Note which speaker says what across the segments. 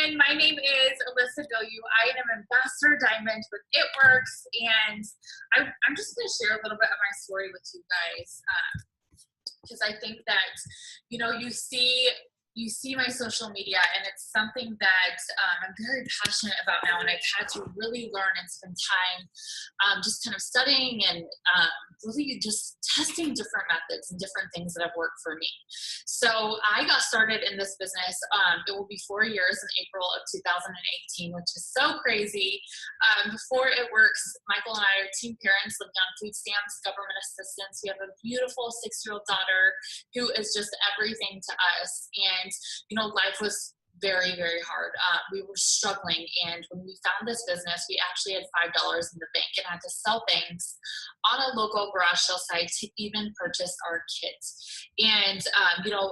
Speaker 1: everyone. My name is Alissa Bilyeu. I am Ambassador Diamond with It Works, and I'm just going to share a little bit of my story with you guys because I think that, you see my social media, and it's something that I'm very passionate about now, and I've had to really learn and spend time just kind of studying and really just testing different methods and different things that have worked for me. So I got started in this business. It will be 4 years in April of 2018, which is so crazy. Before It Works, Michael and I are teen parents living on food stamps, government assistance. We have a beautiful 6-year-old daughter who is just everything to us. And, life was very, very hard. We were struggling. And when we found this business, we actually had $5 in the bank and had to sell things on a local garage sale site to even purchase our kits. And,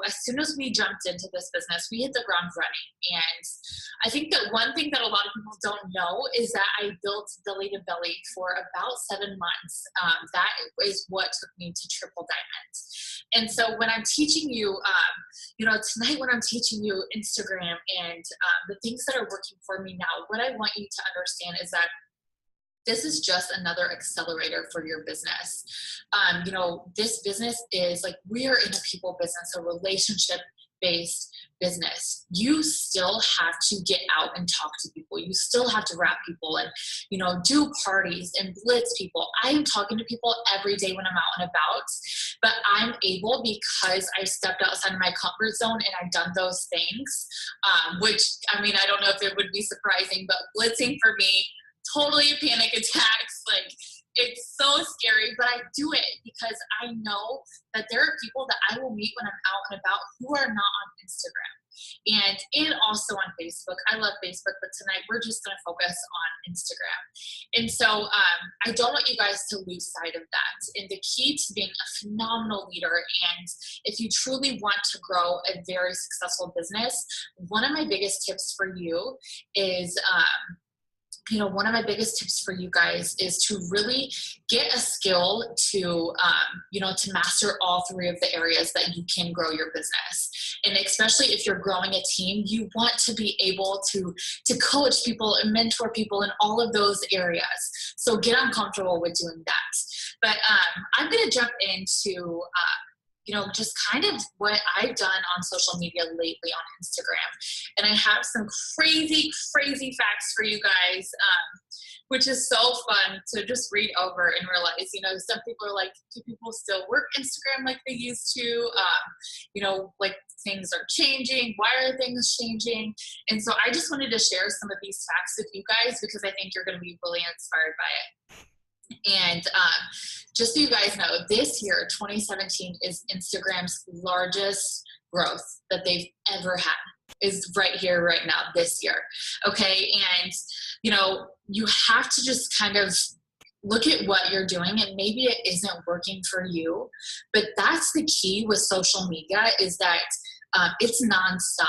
Speaker 1: as soon as we jumped into this business, we hit the ground running. And I think that one thing that a lot of people don't know is that I built Belly to Belly for about 7 months. That is what took me to Triple Diamond. And so when I'm teaching you, tonight when I'm teaching you Instagram and the things that are working for me now, what I want you to understand is that this is just another accelerator for your business. This business is like, we are in a people business, a relationship-based business. You still have to get out and talk to people. You still have to rap people and, do parties and blitz people. I am talking to people every day when I'm out and about, but I'm able because I stepped outside of my comfort zone and I've done those things, which, I don't know if it would be surprising, but blitzing for me, totally a panic attacks. Like, it's so scary, but I do it because I know that there are people that I will meet when I'm out and about who are not on Instagram and also on Facebook. I love Facebook, but tonight we're just going to focus on Instagram. And so I don't want you guys to lose sight of that. And the key to being a phenomenal leader, and if you truly want to grow a very successful business, one of my biggest tips for you is one of my biggest tips for you guys is to really get a skill to master all 3 of the areas that you can grow your business. And especially if you're growing a team, you want to be able to coach people and mentor people in all of those areas. So get uncomfortable with doing that. But I'm going to jump into just kind of what I've done on social media lately on Instagram. And I have some crazy, crazy facts for you guys, which is so fun to just read over and realize, some people are like, do people still work Instagram like they used to? Like things are changing. Why are things changing? And so I just wanted to share some of these facts with you guys because I think you're going to be really inspired by it. And just so you guys know, this year, 2017, is Instagram's largest growth that they've ever had, is right here, right now, this year. Okay. And, you have to just kind of look at what you're doing, and maybe it isn't working for you, but that's the key with social media is that it's nonstop.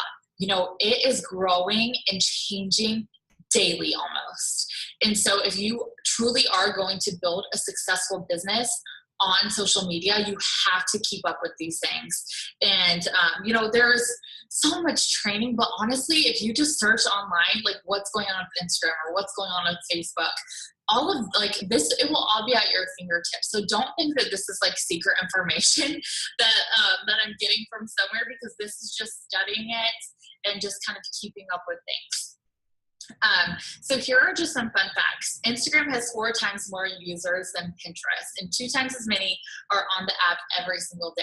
Speaker 1: It is growing and changing daily almost. And so if you truly are going to build a successful business on social media, you have to keep up with these things. And, there's so much training, but honestly, if you just search online, like what's going on with Instagram or what's going on with Facebook, all of this, it will all be at your fingertips. So don't think that this is like secret information that I'm getting from somewhere, because this is just studying it and just kind of keeping up with things. So here are just some fun facts. Instagram has 4 times more users than Pinterest, and 2 times as many are on the app every single day.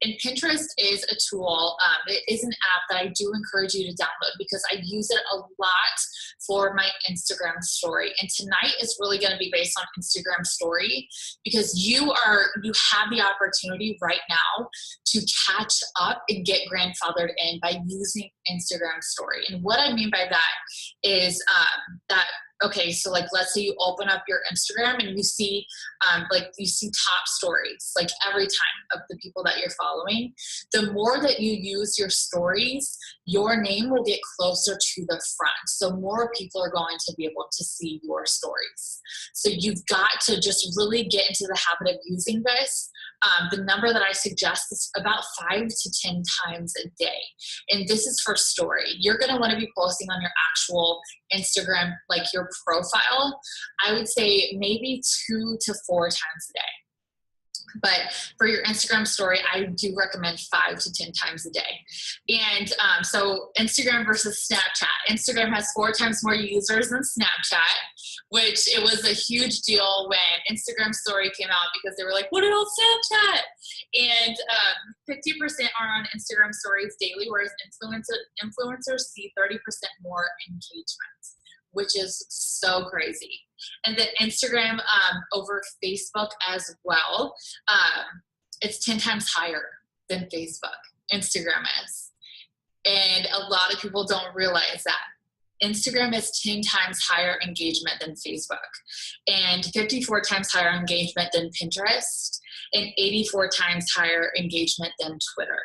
Speaker 1: And Pinterest is a tool. It is an app that I do encourage you to download because I use it a lot for my Instagram story. And tonight is really going to be based on Instagram story because you have the opportunity right now to catch up and get grandfathered in by using Instagram story. And what I mean by that is okay, so let's say you open up your Instagram and you see top stories every time of the people that you're following. The more that you use your stories, your name will get closer to the front. So more people are going to be able to see your stories. So you've got to just really get into the habit of using this. The number that I suggest is about 5 to 10 times a day. And this is for story. You're going to want to be posting on your actual Instagram, like your profile. I would say maybe 2 to 4 times a day. But for your Instagram story, I do recommend 5 to 10 times a day. And so Instagram versus Snapchat. Instagram has 4 times more users than Snapchat, which it was a huge deal when Instagram story came out because they were like, what about Snapchat? And 50% are on Instagram stories daily, whereas influencers see 30% more engagement, which is so crazy. And then Instagram over Facebook as well, it's 10 times higher than Facebook, Instagram is. And a lot of people don't realize that. Instagram is 10 times higher engagement than Facebook, and 54 times higher engagement than Pinterest, and 84 times higher engagement than Twitter.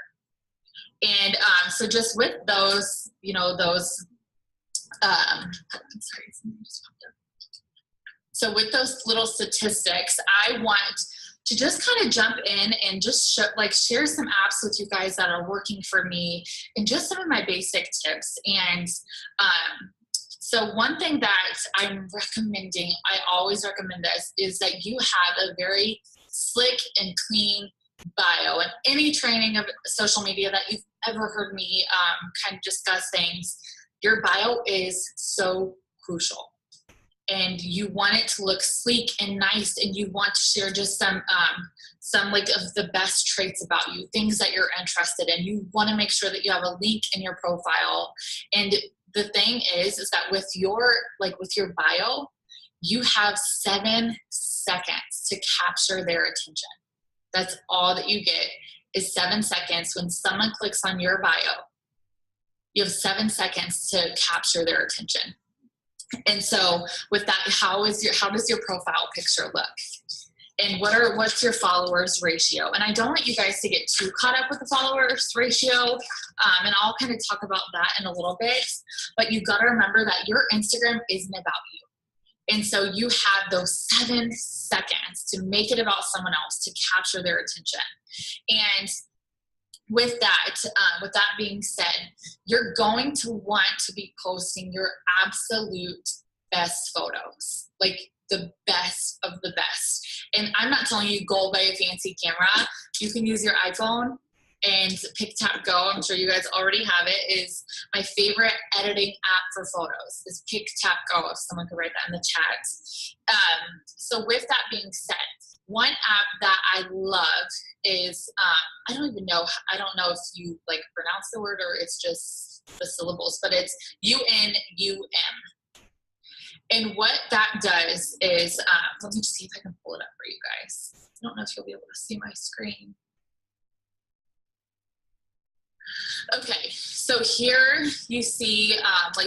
Speaker 1: And so just with those, I'm sorry, something just popped up. So with those little statistics, I want to just kind of jump in and just share some apps with you guys that are working for me and just some of my basic tips. And so one thing that I'm recommending, I always recommend this, is that you have a very slick and clean bio. And any training of social media that you've ever heard me kind of discuss things, your bio is so crucial. And you want it to look sleek and nice, and you want to share just some like of the best traits about you, things that you're interested in. You want to make sure that you have a link in your profile. And the thing is that with your bio, you have 7 seconds to capture their attention. That's all that you get is 7 seconds. When someone clicks on your bio, you have 7 seconds to capture their attention. And so with that, how does your profile picture look? And what's your followers ratio? And I don't want you guys to get too caught up with the followers ratio. And I'll kind of talk about that in a little bit, but you've got to remember that your Instagram isn't about you. And so you have those 7 seconds to make it about someone else, to capture their attention. And with that being said, you're going to want to be posting your absolute best photos, like the best of the best. And I'm not telling you go buy a fancy camera. You can use your iPhone, and Pick Tap Go, I'm sure you guys already have it, is my favorite editing app for photos, is Pick Tap Go, if someone could write that in the chat. So with that being said, one app that I love is, I don't know if you pronounce the word or it's just the syllables, but it's UNUM. And what that does is, let me see if I can pull it up for you guys. I don't know if you'll be able to see my screen. Okay, so here you see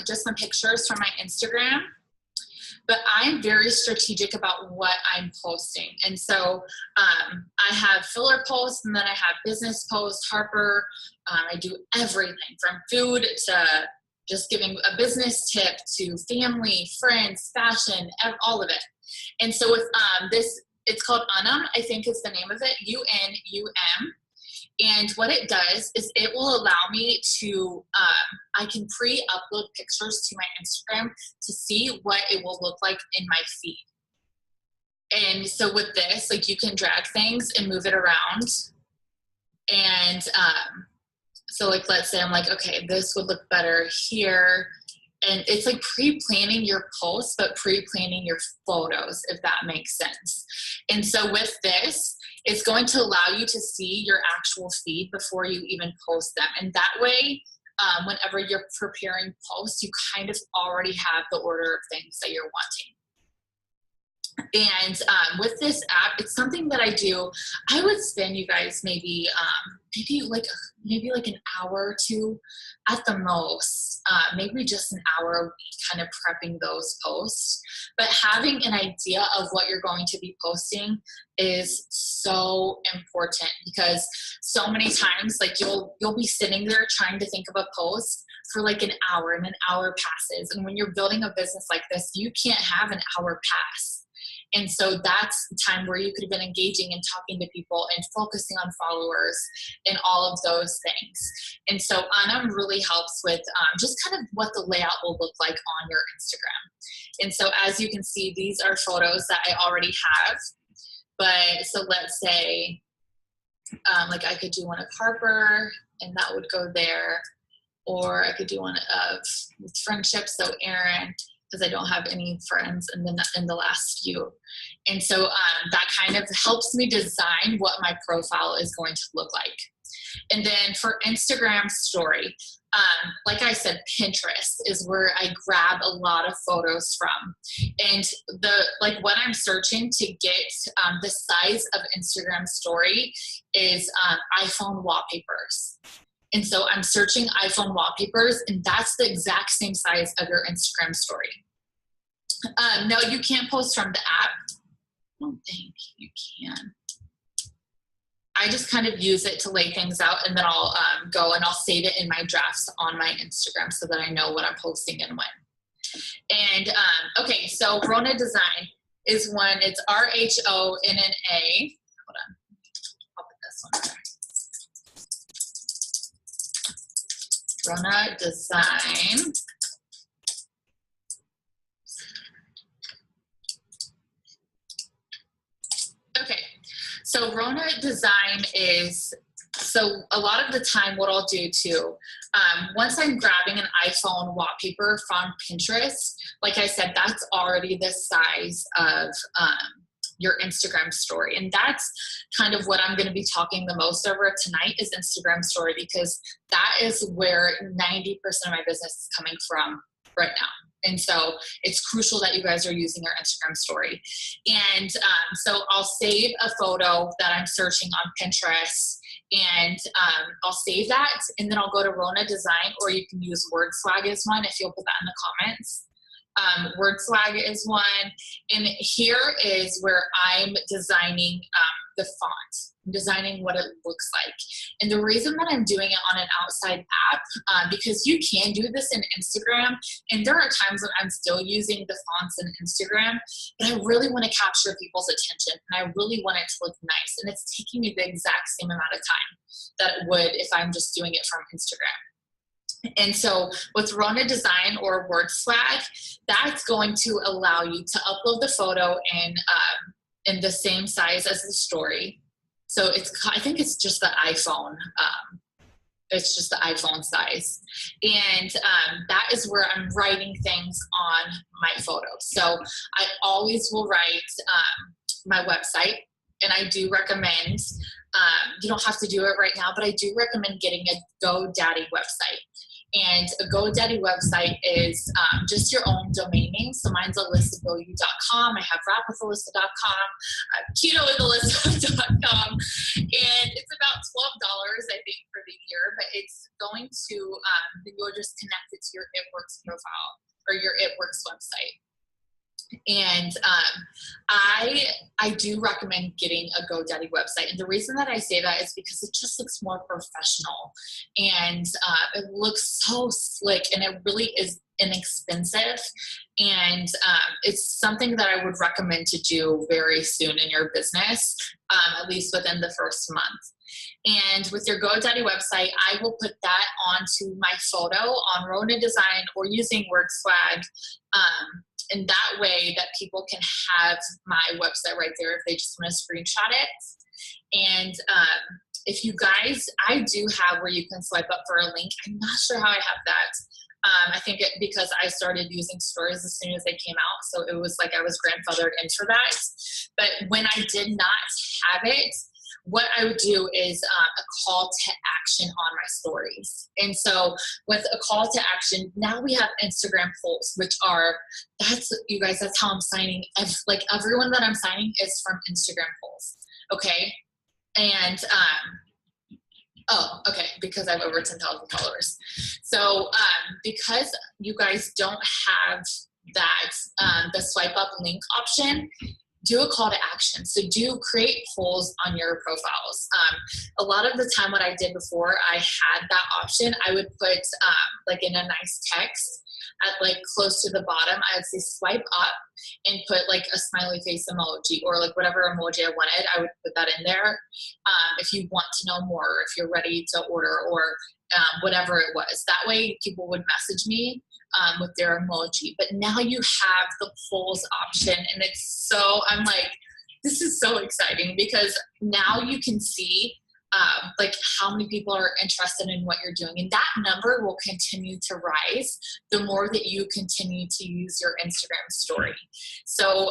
Speaker 1: just some pictures from my Instagram. But I'm very strategic about what I'm posting. And so I have filler posts, and then I have business posts, Harper. I do everything from food to just giving a business tip to family, friends, fashion, all of it. And so with this, it's called Unum, I think is the name of it, UNUM. And what it does is it will allow me to, I can pre-upload pictures to my Instagram to see what it will look like in my feed. And so with this, you can drag things and move it around. And so let's say I'm okay, this would look better here. And it's pre-planning your posts, but pre-planning your photos, if that makes sense. And so with this, it's going to allow you to see your actual feed before you even post them. And that way, whenever you're preparing posts, you kind of already have the order of things that you're wanting. And with this app, it's something that I do. I would spend, you guys, maybe an hour or two at the most maybe just an hour a week kind of prepping those posts. But having an idea of what you're going to be posting is so important, because so many times like you'll be sitting there trying to think of a post for like an hour, and an hour passes. And when you're building a business like this, you can't have an hour pass. And so that's the time where you could have been engaging and talking to people and focusing on followers and all of those things. And so Anna really helps with just kind of what the layout will look like on your Instagram. And so as you can see, these are photos that I already have. But so let's say like I could do one of Harper, and that would go there. Or I could do one of friendship, so Aaron, because I don't have any friends in the last few. And so that kind of helps me design what my profile is going to look like. And then for Instagram story, like I said, Pinterest is where I grab a lot of photos from. And what I'm searching to get the size of Instagram story is iPhone wallpapers. And so I'm searching iPhone wallpapers, and that's the exact same size of your Instagram story. No, you can't post from the app. I don't think you can. I just kind of use it to lay things out, and then I'll go and I'll save it in my drafts on my Instagram so that I know what I'm posting and when. And okay, so Rona Design is one. It's RHONNA. Hold on, I'll put this one there. Rona Design. Okay, so Rona Design is, so a lot of the time what I'll do too, once I'm grabbing an iPhone wallpaper from Pinterest, like I said, that's already the size of your Instagram story. And that's kind of what I'm going to be talking the most over tonight is Instagram story, because that is where 90% of my business is coming from right now. And so it's crucial that you guys are using your Instagram story. And so I'll save a photo that I'm searching on Pinterest, and I'll save that, and then I'll go to Rona Design, or you can use Word Swag as one if you'll put that in the comments. Word Swag is one, and here is where I'm designing the font. I'm designing what it looks like. And the reason that I'm doing it on an outside app, because you can do this in Instagram, and there are times when I'm still using the fonts in Instagram, but I really want to capture people's attention, and I really want it to look nice, and it's taking me the exact same amount of time that it would if I'm just doing it from Instagram. And so with Rona Design or Word Swag, that's going to allow you to upload the photo in the same size as the story. So I think it's just the iPhone. It's just the iPhone size. And that is where I'm writing things on my photos. So I always will write my website, and I do recommend, you don't have to do it right now, but I do recommend getting a GoDaddy website. And a GoDaddy website is just your own domain name. So mine's AlissaBilyeu.com. I have rapwithalissa.com, ketowithalissa.com, and it's about $12, I think, for the year. But it's going to, you'll just connect it to your It Works profile or your It Works website. And I do recommend getting a GoDaddy website. And the reason that I say that is because it just looks more professional, and it looks so slick, and it really is inexpensive. And it's something that I would recommend to do very soon in your business, at least within the first month. And with your GoDaddy website, I will put that onto my photo on Rona Design or using Word Swag. And that way that people can have my website right there if they just want to screenshot it. And if you guys, I do have where you can swipe up for a link. I'm not sure how I have that. I think because I started using stories as soon as they came out. So it was like I was grandfathered into that. But when I did not have it, what I would do is a call to action on my stories. And so with a call to action, now we have Instagram polls, which are, you guys, that's how I'm signing. Like everyone that I'm signing is from Instagram polls. Okay. And Oh, okay, because I have over 10,000 followers. So because you guys don't have that, the swipe up link option, do a call to action. So do create polls on your profiles. A lot of the time what I did before I had that option, I would put like in a nice text at like close to the bottom, I would say swipe up and put like a smiley face emoji or like whatever emoji I wanted, I would put that in there. If you want to know more, if you're ready to order or whatever it was. That way people would message me with their emoji. But now you have the polls option, and it's so, I'm like, this is so exciting because now you can see like how many people are interested in what you're doing, and that number will continue to rise the more that you continue to use your Instagram story. So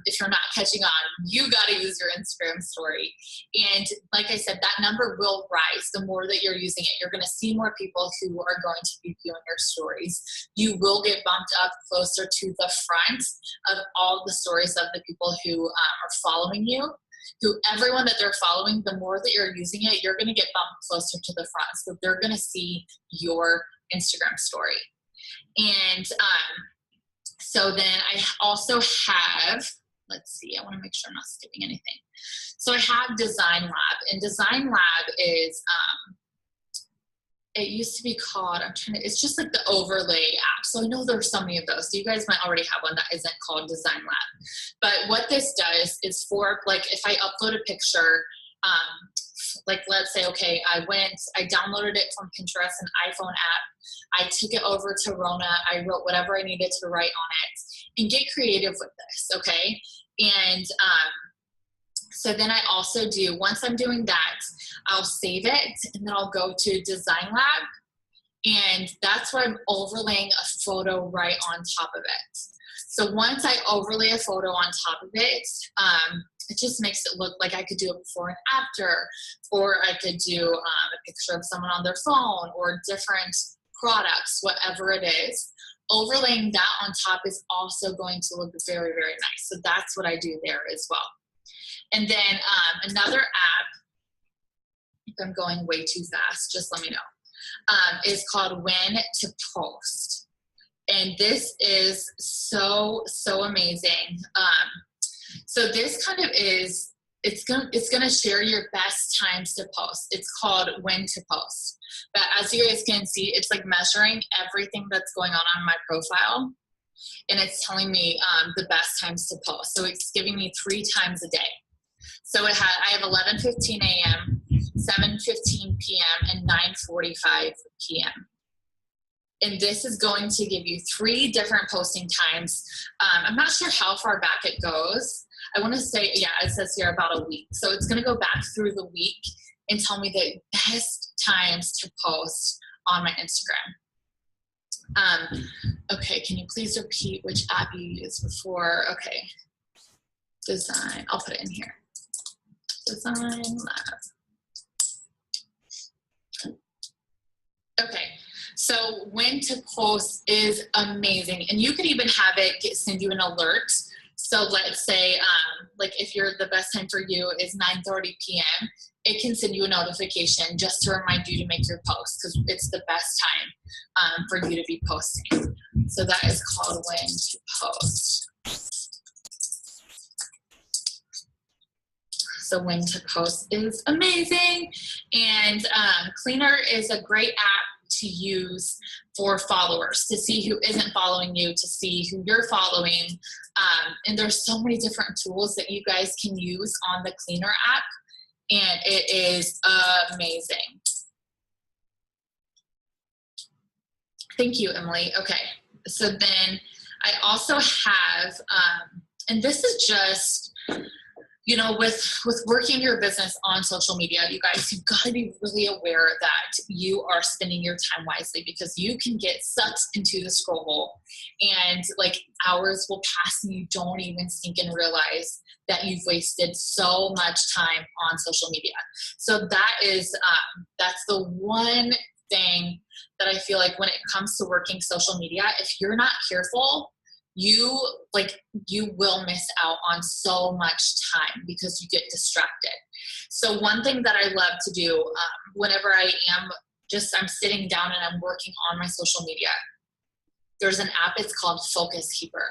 Speaker 1: if you're not catching on, you got to use your Instagram story, and like I said, that number will rise the more that you're using it. You're going to see more people who are going to be viewing your stories. You will get bumped up closer to the front of all the stories of the people who are following you. Who everyone that they're following, the more that you're using it, you're going to get bumped closer to the front. So they're going to see your Instagram story. And so then I also have, let's see, I want to make sure I'm not skipping anything. So I have Design Lab, and Design Lab is, it used to be called, it's just like the overlay app. So I know there's so many of those. So you guys might already have one that isn't called Design Lab. But what this does is for, like, if I upload a picture, like let's say, okay, I downloaded it from Pinterest, an iPhone app. I took it over to Rona. I wrote whatever I needed to write on it, and get creative with this, okay? And so then I also do, once I'm doing that, I'll save it, and then I'll go to Design Lab, and that's where I'm overlaying a photo right on top of it. So once I overlay a photo on top of it, it just makes it look like I could do it before and after, or I could do a picture of someone on their phone or different products, whatever it is. Overlaying that on top is also going to look very, very nice. So that's what I do there as well. And then another app, if I'm going way too fast, just let me know, is called When to Post. And this is so, so amazing. So this kind of is, it's gonna share your best times to post. It's called When to Post. But as you guys can see, it's like measuring everything that's going on my profile. And it's telling me the best times to post. So it's giving me 3 times a day. So I have 11:15 a.m., 7:15 p.m., and 9:45 p.m. And this is going to give you 3 different posting times. I'm not sure how far back it goes. I want to say, yeah, it says here about a week. So it's going to go back through the week and tell me the best times to post on my Instagram. Okay, can you please repeat which app you used before? Okay, Design, I'll put it in here. Design Lab. Okay, so When to Post is amazing, and you could even have it send you an alert. So let's say, like if the best time for you is 9:30 p.m., it can send you a notification just to remind you to make your post because it's the best time for you to be posting. So that is called When to Post. So When to Post is amazing. And Cleaner is a great app to use for followers, to see who isn't following you, to see who you're following. And there's so many different tools that you guys can use on the Cleaner app. And it is amazing. Thank you, Emily. Okay, so then I also have, and this is just, you know, with working your business on social media, you guys, you've got to be really aware that you are spending your time wisely, because you can get sucked into the scroll hole and like hours will pass and you don't even think and realize that you've wasted so much time on social media. So that is, that's the one thing that I feel like when it comes to working social media, if you're not careful, you will miss out on so much time because you get distracted. So one thing that I love to do whenever I'm sitting down and I'm working on my social media, there's an app, it's called Focus Keeper.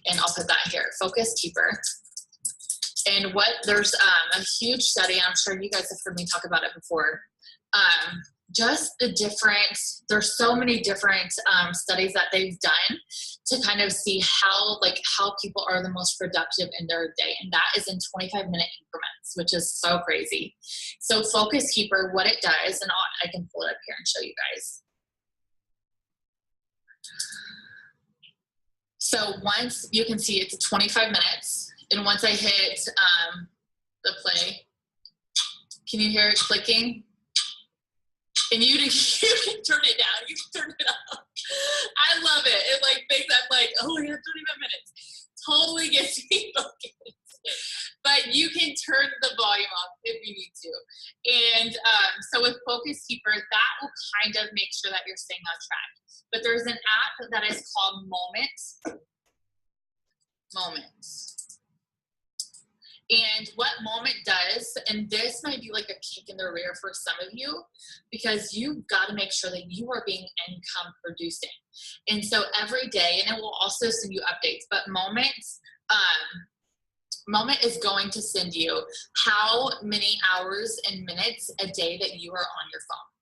Speaker 1: And I'll put that here, Focus Keeper. And there's a huge study, I'm sure you guys have heard me talk about it before. Just there's so many different studies that they've done to kind of see how people are the most productive in their day. And that is in 25-minute increments, which is so crazy. So Focus Keeper, what it does, and I can pull it up here and show you guys. So once you can see it's 25 minutes, and once I hit the play, can you hear it clicking? And you can turn it down, you can turn it up. I love it. It I'm like, oh, we have 35 minutes. Totally gets me focused. But you can turn the volume off if you need to. And so with Focus Keeper, that will kind of make sure that you're staying on track. But there's an app that is called Moments. And what Moment does, and this might be like a kick in the rear for some of you, because you've got to make sure that you are being income producing. And so every day, and it will also send you updates, but Moment is going to send you how many hours and minutes a day that you are on your phone.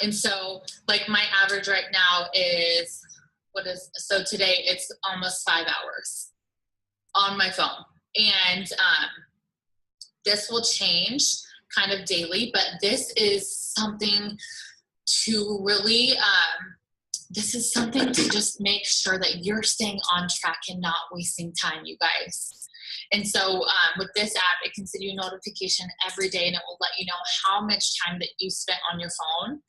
Speaker 1: And so like my average right now is, so today it's almost 5 hours on my phone. And this will change kind of daily, but this is something to really, this is something to just make sure that you're staying on track and not wasting time, you guys. And so with this app, it can send you a notification every day, and it will let you know how much time that you spent on your phone.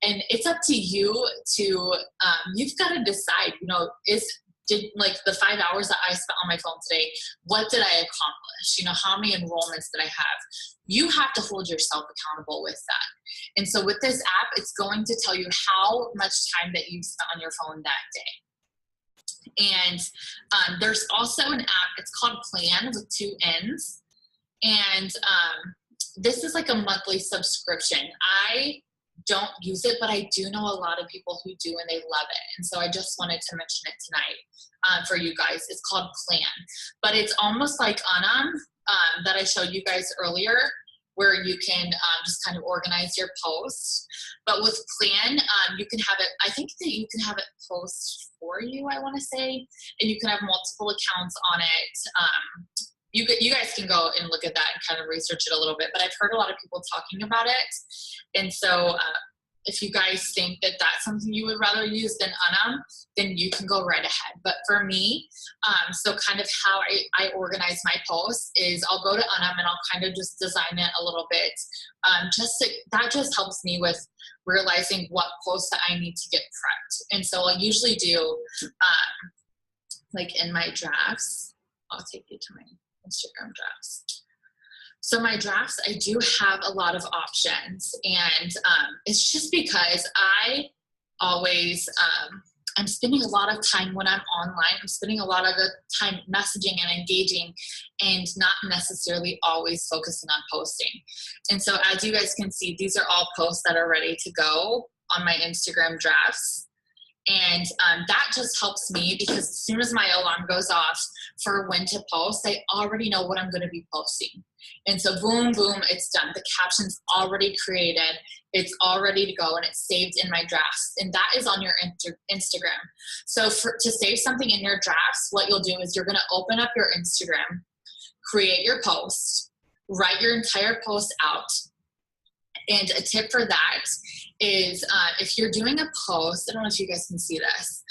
Speaker 1: And it's up to you to, you've got to decide, like the 5 hours that I spent on my phone today, what did I accomplish? How many enrollments did I have? You have to hold yourself accountable with that. And so with this app, it's going to tell you how much time that you spent on your phone that day. And there's also an app, it's called Plan with 2 N's. And this is like a monthly subscription. I don't use it, but I do know a lot of people who do, and they love it. And so I just wanted to mention it tonight for you guys. It's called Plan, but it's almost like Anam that I showed you guys earlier, where you can just kind of organize your posts. But with Plan, you can have it, I think that you can have it post for you, I want to say, and you can have multiple accounts on it. You guys can go and look at that and kind of research it a little bit, but I've heard a lot of people talking about it. And so if you guys think that that's something you would rather use than Anam, then you can go right ahead. But for me, so kind of how I organize my posts is I'll go to Anam and I'll kind of just design it a little bit. That just helps me with realizing what posts that I need to get prepped. And so I'll usually do like in my drafts, I'll take you to my Instagram drafts. So my drafts, I do have a lot of options, and it's just because I always, I'm spending a lot of time when I'm online. I'm spending a lot of the time messaging and engaging and not necessarily always focusing on posting. And so as you guys can see, these are all posts that are ready to go on my Instagram drafts. And that just helps me because as soon as my alarm goes off for when to post, I already know what I'm going to be posting. And so boom, boom, it's done. The caption's already created. It's all ready to go, and it's saved in my drafts. And that is on your Instagram. So to save something in your drafts, what you'll do is you're going to open up your Instagram, create your post, write your entire post out. And a tip for that is if you're doing a post, I don't know if you guys can see this,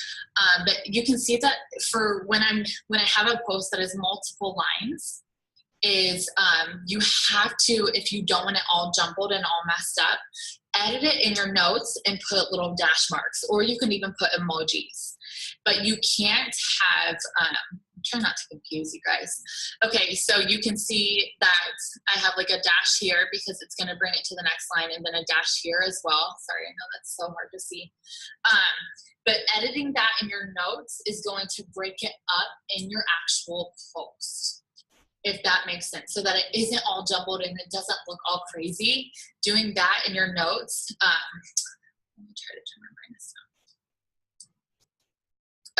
Speaker 1: but you can see that for when I have a post that is multiple lines, is you have to, if you don't want it all jumbled and all messed up, edit it in your notes and put little dash marks, or you can even put emojis. But you can't have try not to confuse you guys. Okay, so you can see that I have like a dash here because it's going to bring it to the next line, and then a dash here as well. Sorry, I know that's so hard to see. But editing that in your notes is going to break it up in your actual post, if that makes sense, so that it isn't all jumbled and it doesn't look all crazy. Doing that in your notes. Let me try to turn my brightness down.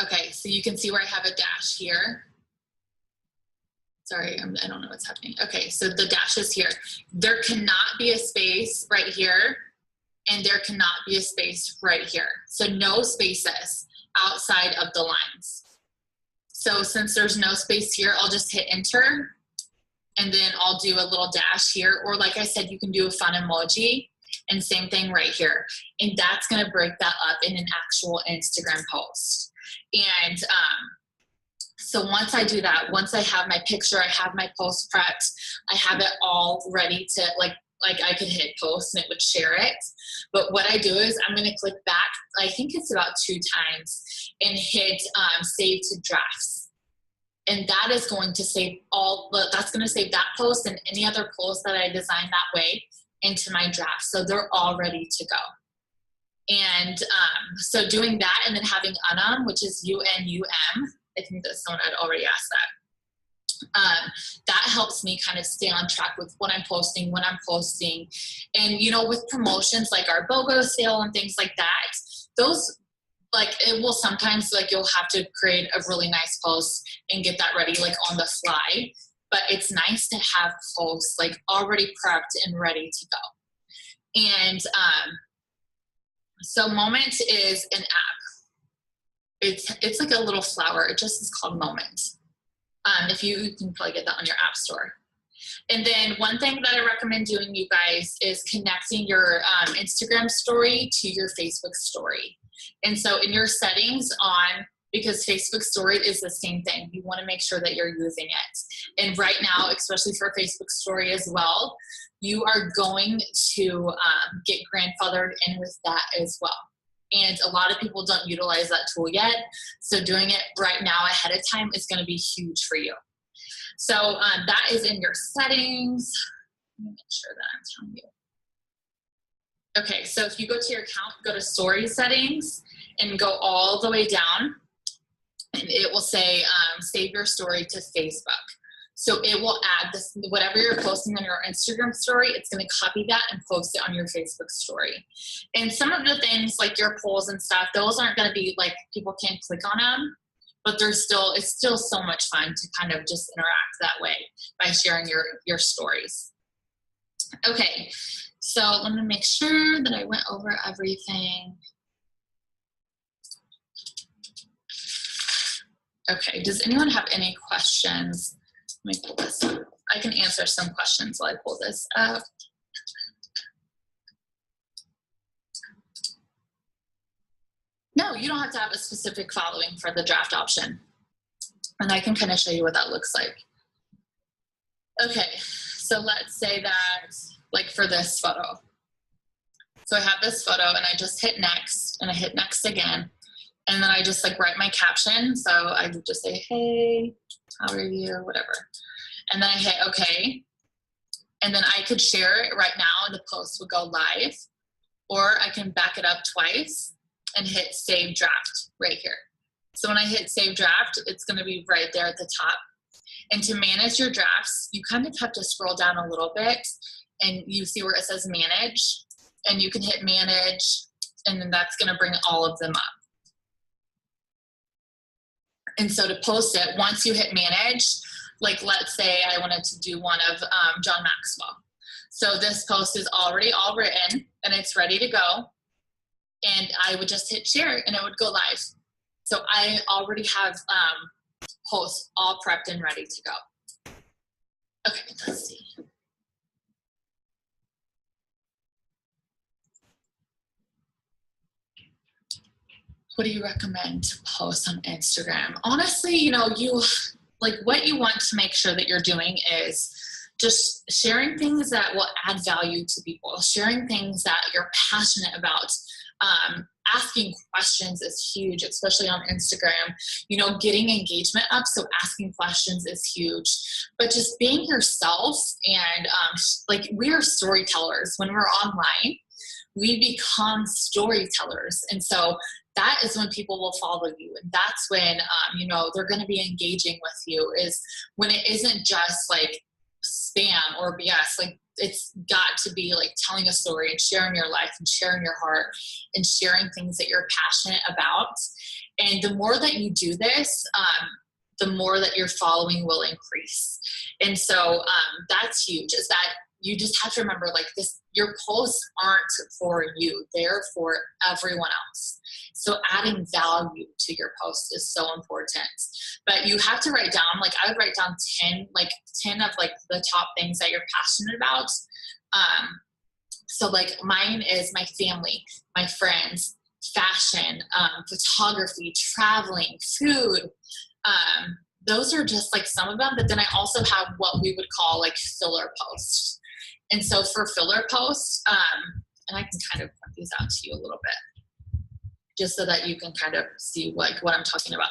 Speaker 1: Okay, so you can see where I have a dash here. Sorry, I don't know what's happening. Okay, so the dash is here. There cannot be a space right here, and there cannot be a space right here. So no spaces outside of the lines. So since there's no space here, I'll just hit enter, and then I'll do a little dash here. Or like I said, you can do a fun emoji, and same thing right here. And that's gonna break that up in an actual Instagram post. And so once I do that, once I have my picture, I have my post prepped, I have it all ready to like I could hit post and it would share it. But what I do is I'm gonna click back, I think it's about 2 times, and hit save to drafts. And that is going to save that's gonna save that post and any other post that I design that way into my draft. So they're all ready to go. And so doing that and then having unum, which is UNUM, I think that someone had already asked that. That helps me kind of stay on track with what I'm posting, when I'm posting. And, you know, with promotions like our BOGO sale and things like that, those, like, it will sometimes, like, you'll have to create a really nice post and get that ready, like, on the fly. But it's nice to have posts, like, already prepped and ready to go. And so Moment is an app. It's like a little flower. It just is called Moment. If you can probably get that on your app store. And then one thing that I recommend doing, you guys, is connecting your Instagram story to your Facebook story. And so in your settings on, because Facebook story is the same thing, you want to make sure that you're using it. And right now, especially for Facebook story as well, you are going to get grandfathered in with that as well. And a lot of people don't utilize that tool yet. So doing it right now ahead of time is going to be huge for you. So that is in your settings. Let me make sure that I'm telling you. Okay, so if you go to your account, go to story settings and go all the way down, and it will say save your story to Facebook. So it will add this, whatever you're posting on your Instagram story, it's going to copy that and post it on your Facebook story. And some of the things like your polls and stuff, those aren't going to be like, people can't click on them, but it's still so much fun to kind of just interact that way by sharing your stories. Okay, so let me make sure that I went over everything. Okay, does anyone have any questions? Let me pull this up. I can answer some questions while I pull this up. No, you don't have to have a specific following for the draft option. And I can kind of show you what that looks like. Okay, so let's say that, like for this photo. So I have this photo and I just hit next and I hit next again. And then I just like write my caption. So I would just say, hey, how are you, whatever. And then I hit okay. And then I could share it right now and the post would go live. Or I can back it up twice and hit save draft right here. So when I hit save draft, it's gonna be right there at the top. And to manage your drafts, you kind of have to scroll down a little bit and you see where it says manage, and you can hit manage, and then that's gonna bring all of them up. And so to post it, once you hit manage, like let's say I wanted to do one of John Maxwell. So this post is already all written and it's ready to go. And I would just hit share and it would go live. So I already have posts all prepped and ready to go. Okay, let's see. What do you recommend to post on Instagram? Honestly, you know, what you want to make sure that you're doing is just sharing things that will add value to people, sharing things that you're passionate about. asking questions is huge, especially on Instagram. You know, getting engagement up, so asking questions is huge. But just being yourself, and like, we are storytellers. When we're online, we become storytellers. And so that is when people will follow you. And that's when, you know, they're going to be engaging with you, is when it isn't just like spam or BS. Like, it's got to be like telling a story and sharing your life and sharing your heart and sharing things that you're passionate about. And the more that you do this, the more that your following will increase. And so that's huge, is that you just have to remember, like, this, your posts aren't for you, they're for everyone else. So adding value to your post is so important. But you have to write down, like, I would write down 10 of like the top things that you're passionate about. So like, mine is my family, my friends, fashion, photography, traveling, food. Those are just like some of them. But then I also have what we would call like filler posts. And so for filler posts, and I can kind of point these out to you a little bit, just so that you can kind of see like what I'm talking about.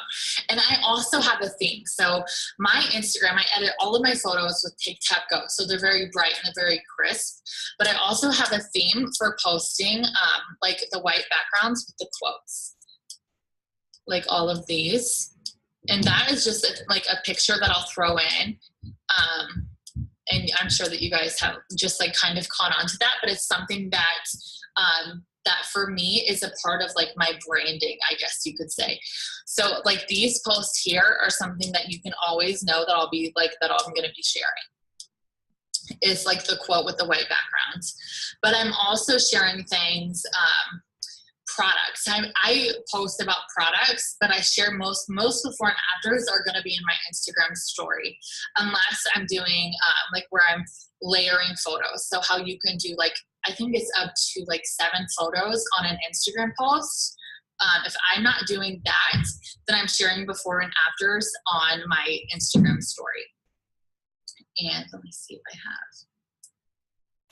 Speaker 1: And I also have a theme. So my Instagram, I edit all of my photos with Take Tap Go. So they're very bright and they're very crisp. But I also have a theme for posting, like the white backgrounds with the quotes, like all of these. And that is just like a picture that I'll throw in. And I'm sure that you guys have just like kind of caught on to that, but it's something that, that for me is a part of like my branding, I guess you could say. So like, these posts here are something that you can always know that I'll be like, that I'm going to be sharing, is like the quote with the white background. But I'm also sharing things, products. I post about products, but I share most before and afters are going to be in my Instagram story, unless I'm doing like where I'm layering photos. So how you can do like, I think it's up to like 7 photos on an Instagram post. If I'm not doing that, then I'm sharing before and afters on my Instagram story. And let me see if I have.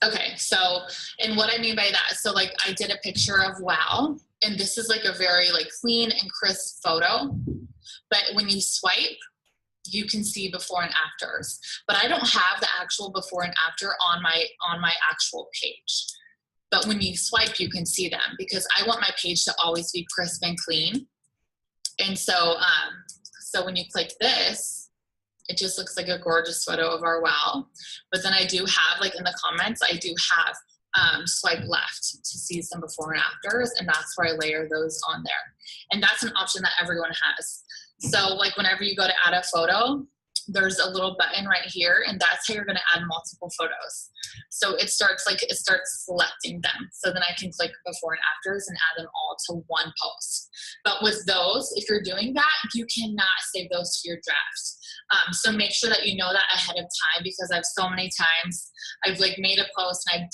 Speaker 1: Okay, so, and what I mean by that, so like, I did a picture of wow, and this is like a very like clean and crisp photo, but when you swipe, you can see before and afters. But I don't have the actual before and after on my actual page. But when you swipe, you can see them, because I want my page to always be crisp and clean. And so, so when you click this, it just looks like a gorgeous photo of our wow. But then I do have, like in the comments, I do have swipe left to see some before and afters, and that's where I layer those on there. And that's an option that everyone has. So like, whenever you go to add a photo, there's a little button right here, and that's how you're going to add multiple photos. So it starts selecting them. So then I can click before and afters and add them all to one post. But with those, if you're doing that, you cannot save those to your drafts. So make sure that you know that ahead of time, because I've so many times I've like made a post and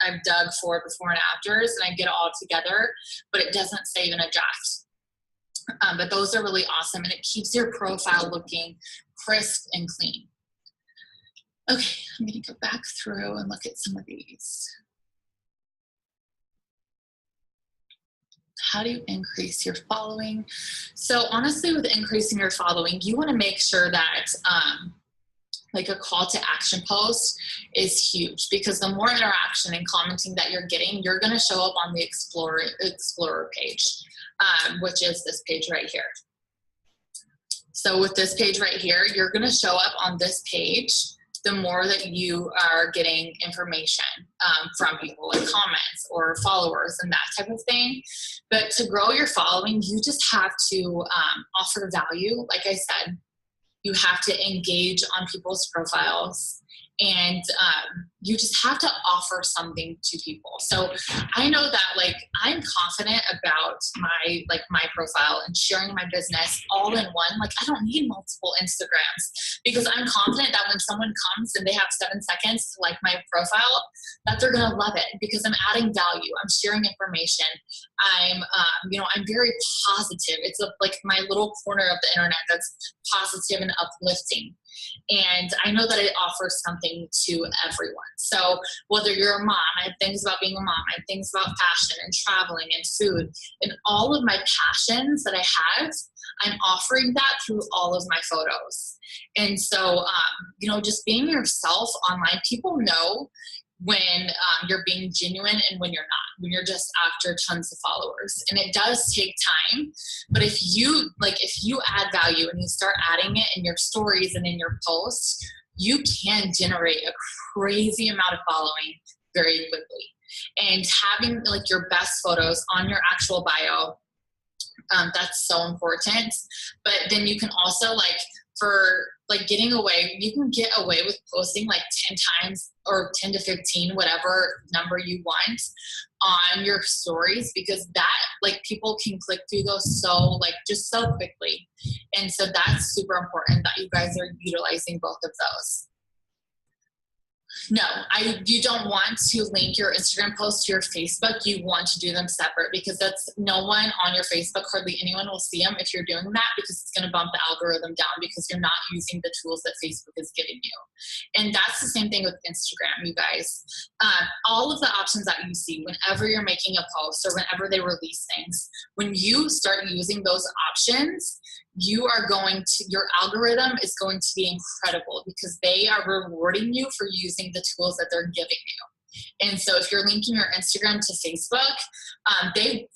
Speaker 1: I've dug for before and afters, and I get it all together, but it doesn't save in a draft. But those are really awesome, and it keeps your profile looking crisp and clean. Okay, I'm going to go back through and look at some of these. How do you increase your following? So honestly, with increasing your following, you want to make sure that like a call to action post is huge, because the more interaction and commenting that you're getting, you're going to show up on the Explorer page, which is this page right here. So with this page right here, you're going to show up on this page the more that you are getting information from people, like comments or followers and that type of thing. But to grow your following, you just have to offer value. Like I said, you have to engage on people's profiles, and you just have to offer something to people. So I know that like I'm confident about my profile and sharing my business all in one. Like I don't need multiple Instagrams, because I'm confident that when someone comes and they have 7 seconds to like my profile, that they're gonna love it, because I'm adding value, I'm sharing information, I'm very positive. It's like my little corner of the internet that's positive and uplifting. And I know that it offers something to everyone. So whether you're a mom, I have things about being a mom, I have things about fashion and traveling and food, and all of my passions that I have, I'm offering that through all of my photos. And so, just being yourself online, people know when you're being genuine and when you're not, when you're just after tons of followers. And it does take time, but if you add value and you start adding it in your stories and in your posts, you can generate a crazy amount of following very quickly. And having like your best photos on your actual bio, that's so important. But then you can also getting away, you can get away with posting like 10 times or 10 to 15, whatever number you want on your stories, because that people can click through those so quickly. And so that's super important that you guys are utilizing both of those. No, you don't want to link your Instagram post to your Facebook. You want to do them separate, because that's no one on your Facebook, hardly anyone will see them if you're doing that, because it's going to bump the algorithm down because you're not using the tools that Facebook is giving you. And that's the same thing with Instagram, you guys. All of the options that you see whenever you're making a post or whenever they release things, when you start using those options, your algorithm is going to be incredible, because they are rewarding you for using the tools that they're giving you. And so if you're linking your Instagram to Facebook,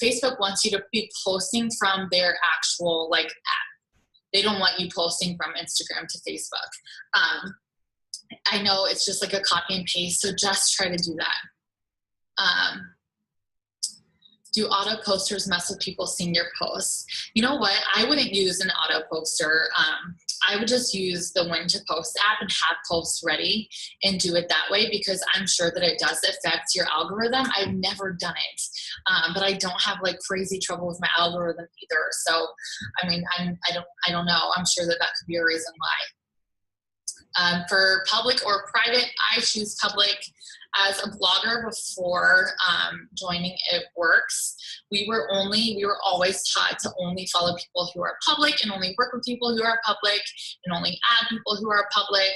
Speaker 1: Facebook wants you to be posting from their actual app. They don't want you posting from Instagram to Facebook. I know it's just like a copy and paste, so just try to do that. Do auto posters mess with people seeing your posts? You know what? I wouldn't use an auto poster. I would just use the When to Post app and have posts ready and do it that way, because I'm sure that it does affect your algorithm. I've never done it, but I don't have crazy trouble with my algorithm either. So, I mean, I don't know. I'm sure that could be a reason why. For public or private, I choose public. As a blogger before joining It Works, we were always taught to only follow people who are public and only work with people who are public and only add people who are public.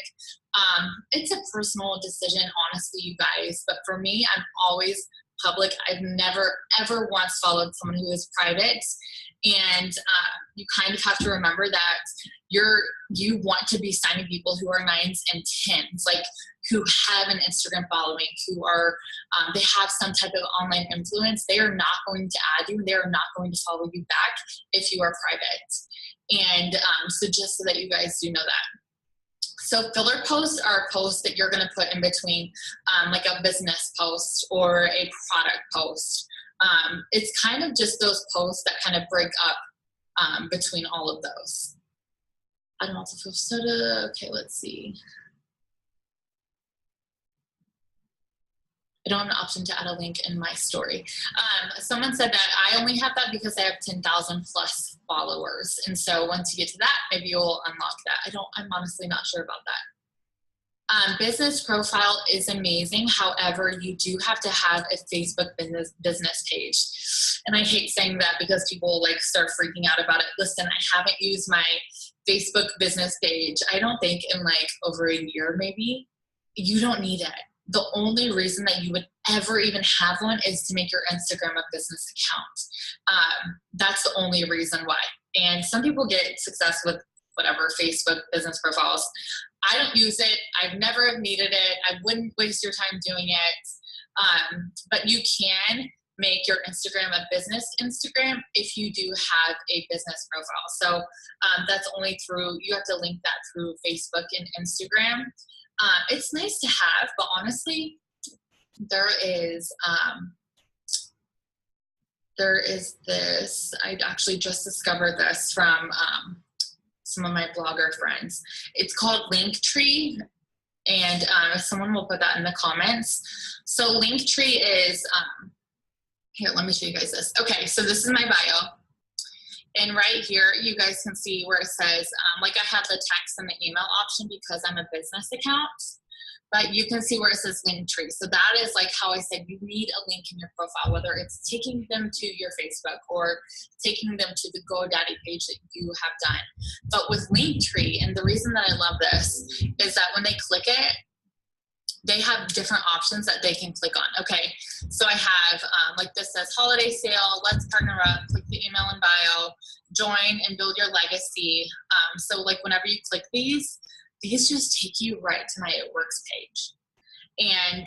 Speaker 1: It's a personal decision, honestly, you guys. But for me, I'm always public. I've never, ever once followed someone who is private. And you kind of have to remember that you want to be signing people who are 9s and 10s, who have an Instagram following, who are, they have some type of online influence. They are not going to add you. They are not going to follow you back if you are private. And so just so that you guys do know that. So filler posts are posts that you're going to put in between a business post or a product post. It's kind of just those posts that kind of break up between all of those. I don't know if it's soda. Okay, let's see. I don't have an option to add a link in my story. Someone said that I only have that because I have 10,000 plus followers. And so once you get to that, maybe you'll unlock that. I'm honestly not sure about that. Business profile is amazing. However, you do have to have a Facebook business page. And I hate saying that because people start freaking out about it. Listen, I haven't used my Facebook business page, I don't think, in over a year maybe. You don't need it. The only reason that you would ever even have one is to make your Instagram a business account. That's the only reason why. And some people get success with whatever Facebook business profiles. I don't use it. I've never needed it. I wouldn't waste your time doing it. But you can make your Instagram a business Instagram if you do have a business profile. So that's only you have to link that through Facebook and Instagram. It's nice to have, but honestly, there is this, I actually just discovered this from some of my blogger friends. It's called Linktree, and someone will put that in the comments. So Linktree is, here, let me show you guys this. Okay, so this is my bio. And right here, you guys can see where it says, I have the text and the email option because I'm a business account. But you can see where it says link tree. So that is like how I said you need a link in your profile, whether it's taking them to your Facebook or taking them to the GoDaddy page that you have done. But with Linktree, and the reason that I love this is that when they click it, they have different options that they can click on. Okay, so I have, like this says holiday sale, let's partner up, click the email in bio, join and build your legacy. So like whenever you click these just take you right to my It Works page. And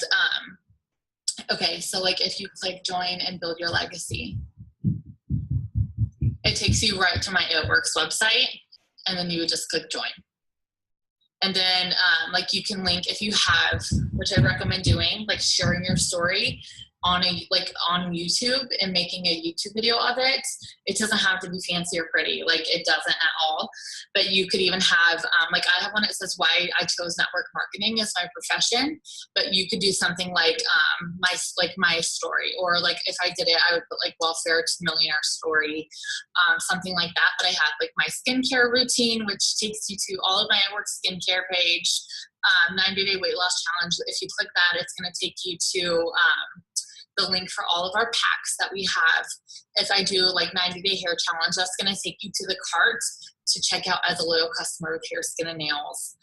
Speaker 1: okay, so like if you click join and build your legacy, it takes you right to my It Works website, and then you would just click join. And then like you can link, if you have, which I recommend doing, like sharing your story on on YouTube and making a YouTube video of it. It doesn't have to be fancy or pretty, like it doesn't at all. But you could even have, like I have one that says why I chose network marketing as my profession, but you could do something like my story, or like if I did it, I would put like welfare to millionaire story, something like that. But I have like my skincare routine, which takes you to all of my work skincare page, 90-day weight loss challenge. If you click that, it's going to take you to the link for all of our packs that we have. If I do like 90-day hair challenge, that's going to take you to the cart to check out as a loyal customer with hair, skin, and nails.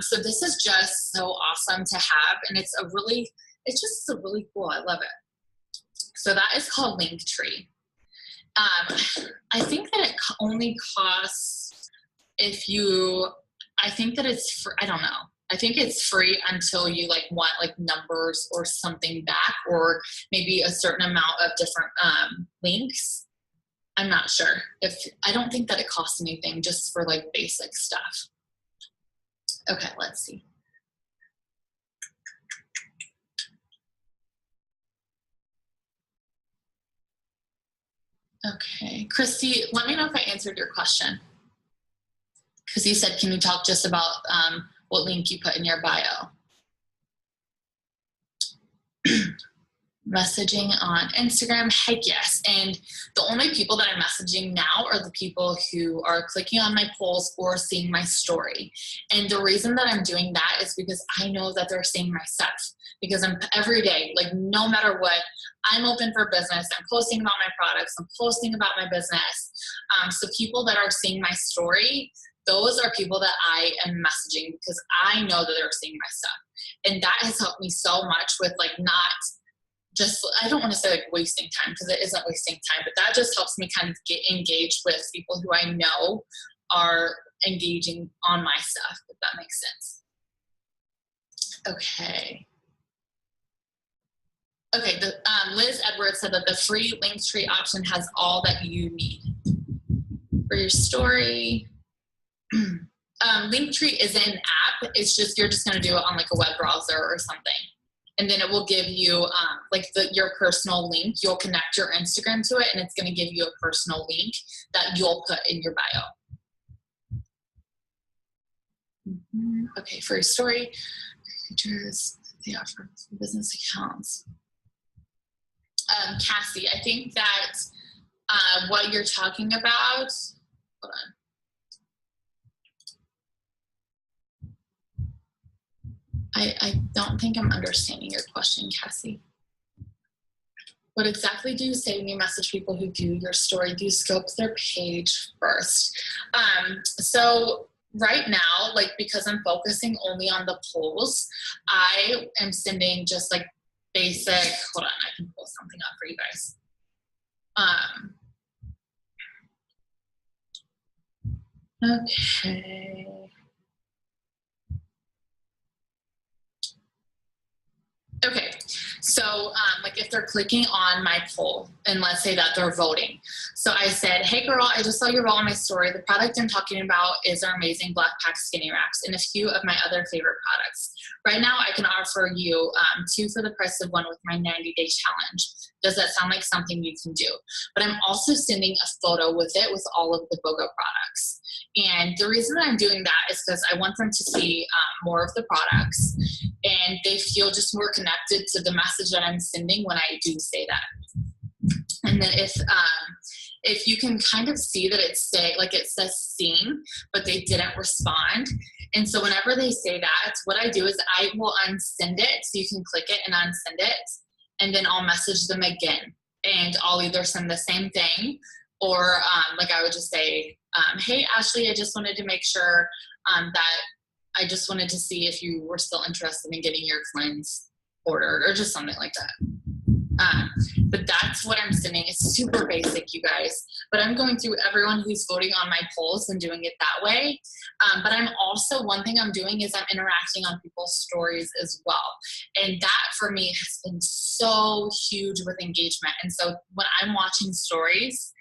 Speaker 1: So this is just so awesome to have, and it's just really cool. I love it. So that is called Linktree. I think that it only costs I think that it's for, I don't know. I think it's free until you like want like numbers or something back, or maybe a certain amount of different links. I'm not sure. I don't think that it costs anything, just for like basic stuff. Okay, let's see. Okay, Christy, let me know if I answered your question. Because you said, can you talk just about what link you put in your bio? Messaging on Instagram, heck yes. And the only people that I'm messaging now are the people who are clicking on my polls or seeing my story. And the reason that I'm doing that is because I know that they're seeing my stuff. Because I'm every day, like no matter what, I'm open for business. I'm posting about my products. I'm posting about my business. So people that are seeing my story, those are people that I am messaging because I know that they're seeing my stuff. And that has helped me so much with like not just, I don't want to say like wasting time, because it isn't wasting time, but that just helps me kind of get engaged with people who I know are engaging on my stuff, if that makes sense. Okay. Okay, Liz Edwards said that the free Linktree option has all that you need for your story. Linktree is an app. It's just, you're just going to do it on like a web browser or something. And then it will give you like your personal link. You'll connect your Instagram to it, and it's going to give you a personal link that you'll put in your bio. Okay, for your story, features the offer for business accounts. Cassie, I think that what you're talking about, hold on. I don't think I'm understanding your question, Cassie. What exactly do you say when you message people who view your story? Do you scope their page first? So right now, like because I'm focusing only on the polls, I am sending just like basic, hold on, I can pull something up for you guys. Okay. Okay, so like if they're clicking on my poll, and let's say that they're voting. So I said, hey girl, I just saw your vote on my story. The product I'm talking about is our amazing Black Pack Skinny Wraps and a few of my other favorite products. Right now I can offer you 2 for the price of 1 with my 90-day challenge. Does that sound like something you can do? But I'm also sending a photo with it with all of the BOGO products. And the reason that I'm doing that is because I want them to see more of the products, and they feel just more connected to the message that I'm sending when I do say that. And then if you can kind of see that it says seen, but they didn't respond. And so whenever they say that, what I do is I will unsend it. So you can click it and unsend it. And then I'll message them again. And I'll either send the same thing, or like I would just say, hey, Ashley, I just wanted to make sure that I just wanted to see if you were still interested in getting your cleanse ordered, or just something like that. But that's what I'm sending. It's super basic, you guys. But I'm going through everyone who's voting on my polls and doing it that way. But I'm also, one thing I'm doing is I'm interacting on people's stories as well. And that for me has been so huge with engagement. And so when I'm watching stories,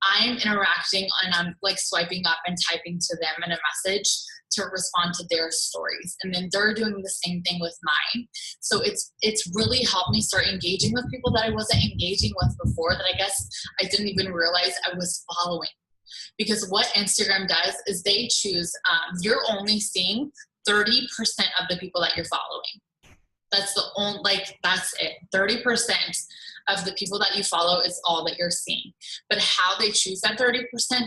Speaker 1: I'm interacting and I'm like swiping up and typing to them in a message to respond to their stories. And then they're doing the same thing with mine. So it's really helped me start engaging with people that I wasn't engaging with before, that I guess I didn't even realize I was following. Because what Instagram does is they choose, you're only seeing 30% of the people that you're following. That's the only, like, that's it. 30% of the people that you follow is all that you're seeing. But how they choose that 30%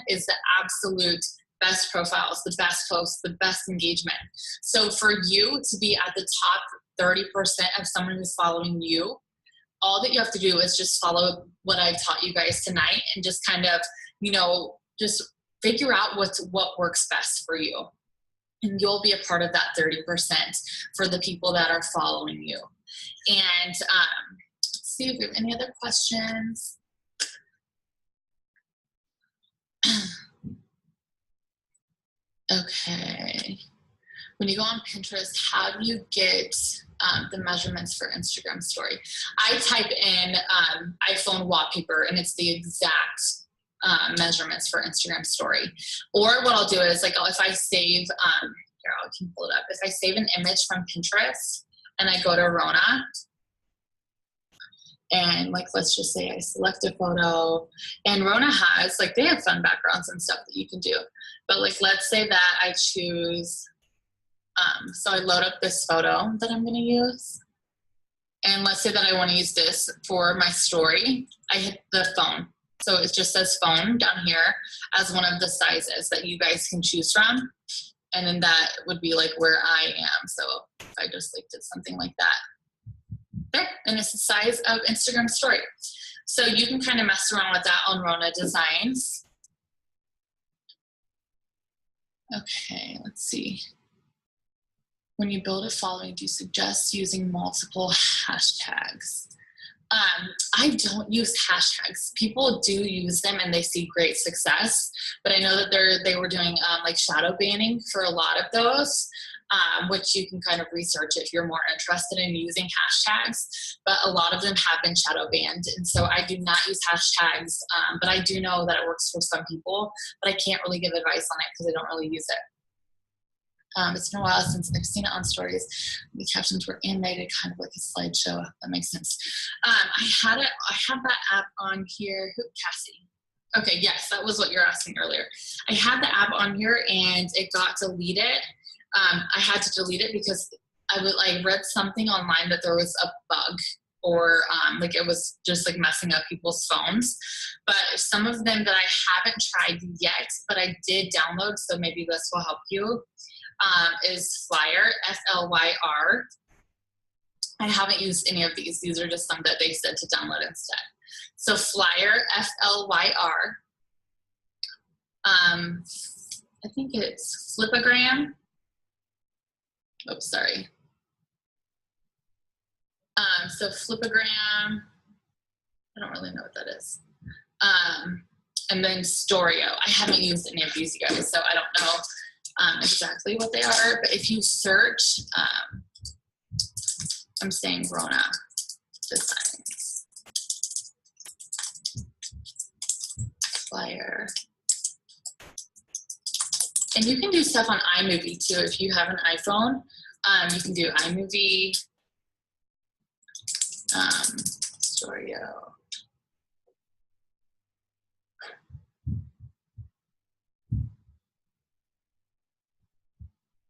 Speaker 1: is the absolute best profiles, the best posts, the best engagement. So for you to be at the top 30% of someone who's following you, all that you have to do is just follow what I've taught you guys tonight and just kind of, you know, just figure out what works best for you. And you'll be a part of that 30% for the people that are following you. And let's see if we have any other questions. Okay. When you go on Pinterest, how do you get the measurements for Instagram story? I type in iPhone wallpaper and it's the exact measurements for Instagram story. Or what I'll do is, like, if I save, here, I can pull it up. If I save an image from Pinterest and I go to Rona, and like, let's just say I select a photo, and Rona has, like, they have fun backgrounds and stuff that you can do. But like, let's say that I choose, so I load up this photo that I'm gonna use. And let's say that I wanna use this for my story. I hit the phone. So it just says phone down here as one of the sizes that you guys can choose from. And then that would be like where I am. So if I just like did something like that. There, and it's the size of Instagram story. So you can kind of mess around with that on Rona Designs. Okay, let's see. When you build a following, do you suggest using multiple hashtags? I don't use hashtags. People do use them and they see great success, but I know that they were doing like shadow banning for a lot of those, which you can kind of research if you're more interested in using hashtags, but a lot of them have been shadow banned. And so I do not use hashtags, but I do know that it works for some people, but I can't really give advice on it because I don't really use it. It's been a while since I've seen it on stories. The captions were animated, kind of like a slideshow. That makes sense. I had that app on here. Cassie. Okay, yes, that was what you were asking earlier. I had the app on here and it got deleted. I had to delete it because I read something online that there was a bug, or like it was just like messing up people's phones. But some of them that I haven't tried yet, but I did download, so maybe this will help you. Is Flyer, F-L-Y-R. I haven't used any of these. These are just some that they said to download instead. So Flyer, F-L-Y-R. I think it's Flipagram. Oops, sorry. So Flipagram, I don't really know what that is. And then Storio. I haven't used any of these, you guys, so I don't know exactly what they are, but if you search, I'm saying Rona Designs, Flyer, and you can do stuff on iMovie too. If you have an iPhone, you can do iMovie, Storio.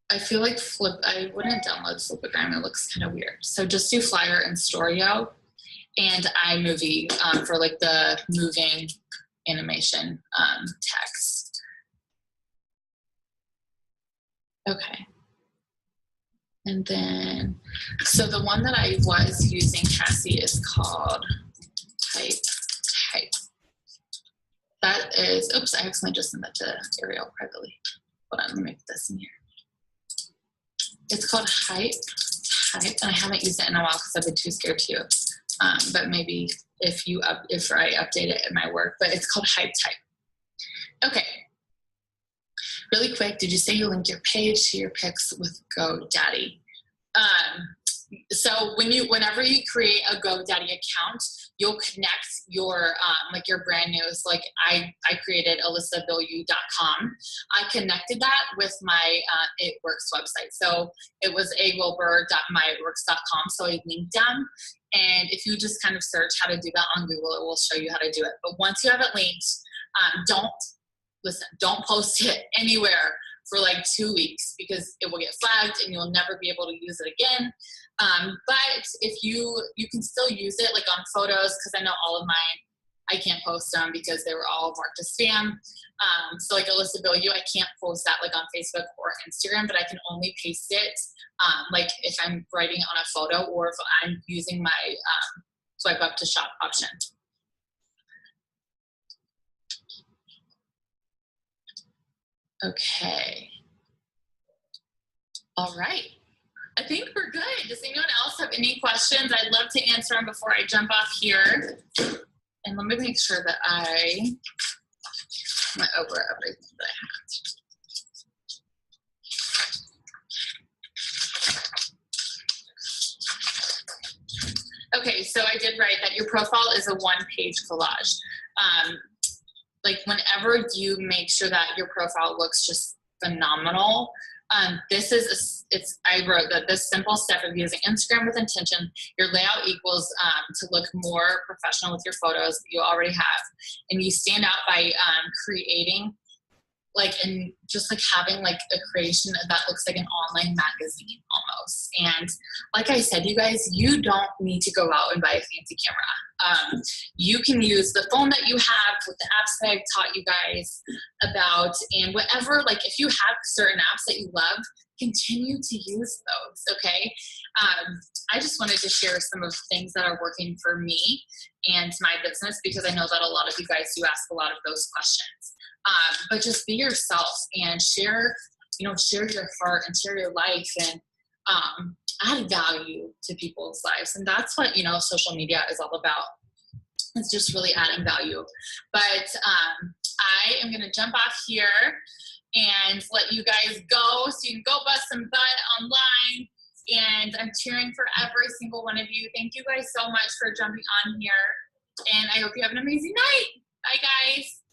Speaker 1: I feel like I wouldn't download Flipagram. It looks kind of weird. So just do Flyer and Storio and iMovie for like the moving animation text. Okay. And then, so the one that I was using, Cassie, is called Type. That is, oops, I accidentally just sent that to Ariel privately. Hold on, let me put this in here. It's called Hype, and I haven't used it in a while because I've been too scared to. But maybe if I update it in my work, but it's called Hype. Okay. Really quick, did you say you link your page to your pics with GoDaddy? So whenever you create a GoDaddy account, you'll connect your like your brand new. So like I created AlissaBilyeu.com. I connected that with my It Works website. So it was awilbur.myitworks.com. So I linked them. And if you just kind of search how to do that on Google, it will show you how to do it. But once you have it linked, don't post it anywhere for like 2 weeks because it will get flagged and you'll never be able to use it again. But if you can still use it like on photos, because I know all of mine, I can't post them because they were all marked as spam. So like Alissa Bilyeu, I can't post that like on Facebook or Instagram, but I can only paste it like if I'm writing on a photo or if I'm using my swipe up to shop option. Okay. All right. I think we're good. Does anyone else have any questions? I'd love to answer them before I jump off here. And let me make sure that I went over everything that I had. Okay, so I did write that your profile is a one-page collage. Like whenever you make sure that your profile looks just phenomenal, I wrote that this simple step of using Instagram with intention, your layout equals to look more professional with your photos that you already have. And you stand out by creating and just like having like a creation that looks like an online magazine almost. And like I said, you guys, you don't need to go out and buy a fancy camera. You can use the phone that you have with the apps that I've taught you guys about, and whatever, like if you have certain apps that you love, continue to use those, okay? I just wanted to share some of the things that are working for me and my business because I know that a lot of you guys do ask a lot of those questions. But just be yourself and share your heart and share your life and add value to people's lives. And that's what, social media is all about. It's just really adding value. But I am going to jump off here and let you guys go so you can go bust some butt online. And I'm cheering for every single one of you. Thank you guys so much for jumping on here. And I hope you have an amazing night. Bye, guys.